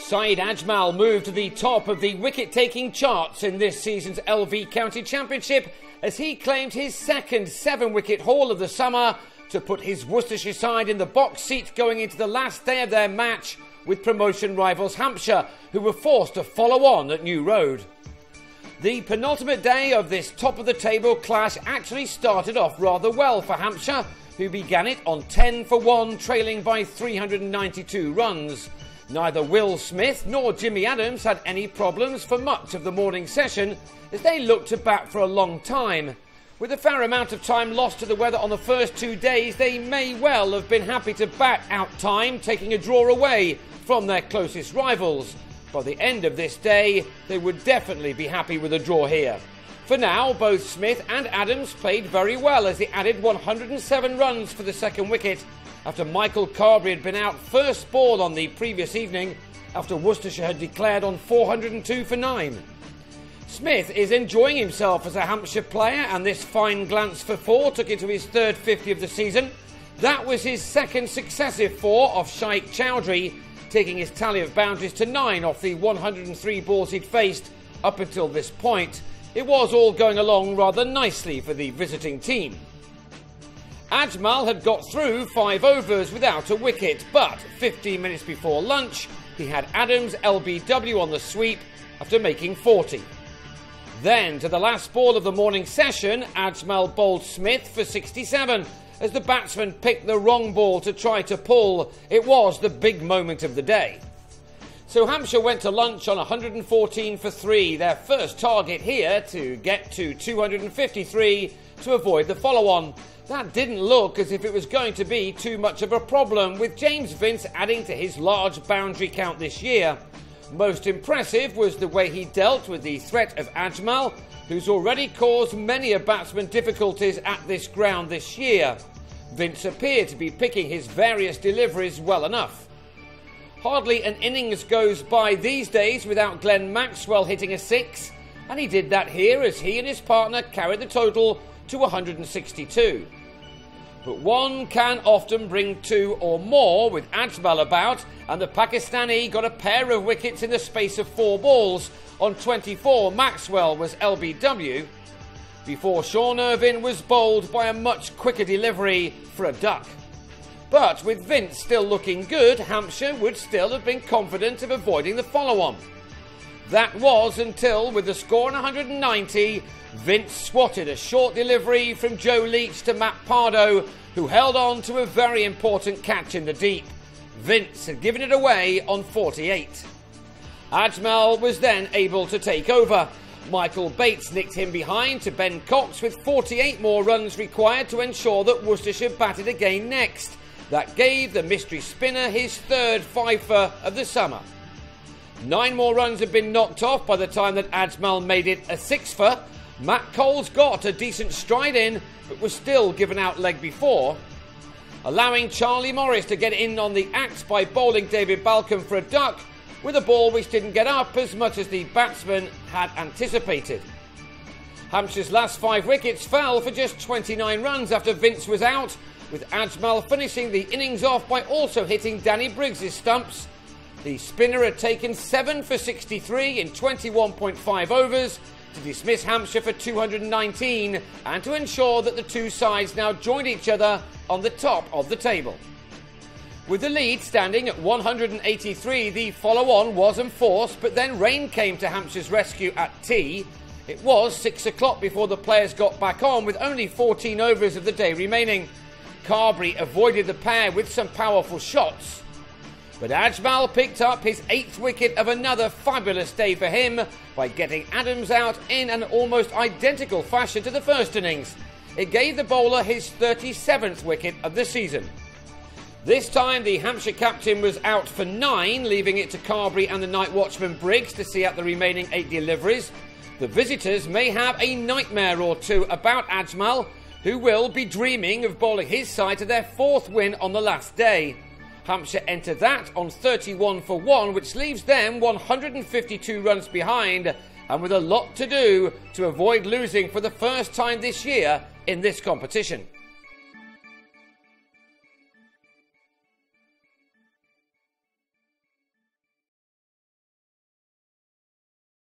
Saeed Ajmal moved to the top of the wicket-taking charts in this season's LV County Championship as he claimed his second 7-wicket haul of the summer to put his Worcestershire side in the box seat going into the last day of their match with promotion rivals Hampshire, who were forced to follow on at New Road. The penultimate day of this top-of-the-table clash actually started off rather well for Hampshire, who began it on 10 for 1, trailing by 392 runs. Neither Will Smith nor Jimmy Adams had any problems for much of the morning session as they looked to bat for a long time. With a fair amount of time lost to the weather on the first 2 days, they may well have been happy to bat out time, taking a draw away from their closest rivals. By the end of this day, they would definitely be happy with a draw here. For now, both Smith and Adams played very well as they added 107 runs for the second wicket after Michael Carberry had been out first ball on the previous evening after Worcestershire had declared on 402 for 9. Smith is enjoying himself as a Hampshire player, and this fine glance for 4 took it to his third 50 of the season. That was his second successive 4 off Shaikh Chowdhury, taking his tally of boundaries to 9 off the 103 balls he'd faced up until this point. It was all going along rather nicely for the visiting team. Ajmal had got through 5 overs without a wicket, but 15 minutes before lunch, he had Adams' LBW on the sweep after making 40. Then, to the last ball of the morning session, Ajmal bowled Smith for 67 as the batsman picked the wrong ball to try to pull. It was the big moment of the day. So Hampshire went to lunch on 114 for 3, their first target here to get to 253 to avoid the follow-on. That didn't look as if it was going to be too much of a problem, with James Vince adding to his large boundary count this year. Most impressive was the way he dealt with the threat of Ajmal, who's already caused many a batsman difficulties at this ground this year. Vince appeared to be picking his various deliveries well enough. Hardly an innings goes by these days without Glenn Maxwell hitting a 6, and he did that here as he and his partner carried the total to 162. But one can often bring 2 or more with Ajmal about, and the Pakistani got a pair of wickets in the space of 4 balls. On 24, Maxwell was LBW, before Sean Irvine was bowled by a much quicker delivery for a duck. But with Vince still looking good, Hampshire would still have been confident of avoiding the follow-on. That was until, with the score on 190, Vince swatted a short delivery from Joe Leach to Matt Pardo, who held on to a very important catch in the deep. Vince had given it away on 48. Ajmal was then able to take over. Michael Bates nicked him behind to Ben Cox with 48 more runs required to ensure that Worcestershire batted again next. That gave the mystery spinner his third fifer of the summer. 9 more runs had been knocked off by the time that Ajmal made it a 6fer. Matt Cole's got a decent stride in, but was still given out leg before, allowing Charlie Morris to get in on the act by bowling David Balcombe for a duck, with a ball which didn't get up as much as the batsman had anticipated. Hampshire's last 5 wickets fell for just 29 runs after Vince was out, with Ajmal finishing the innings off by also hitting Danny Briggs' stumps. The spinner had taken 7 for 63 in 21.5 overs to dismiss Hampshire for 219 and to ensure that the two sides now joined each other on the top of the table. With the lead standing at 183, the follow-on was enforced, but then rain came to Hampshire's rescue at tea. It was 6 o'clock before the players got back on, with only 14 overs of the day remaining. Carberry avoided the pair with some powerful shots, but Ajmal picked up his 8th wicket of another fabulous day for him by getting Adams out in an almost identical fashion to the first innings. It gave the bowler his 37th wicket of the season. This time the Hampshire captain was out for 9, leaving it to Carberry and the night watchman Briggs to see out the remaining 8 deliveries. The visitors may have a nightmare or two about Ajmal, who will be dreaming of bowling his side to their 4th win on the last day. Hampshire enter that on 31 for 1, which leaves them 152 runs behind, and with a lot to do to avoid losing for the first time this year in this competition.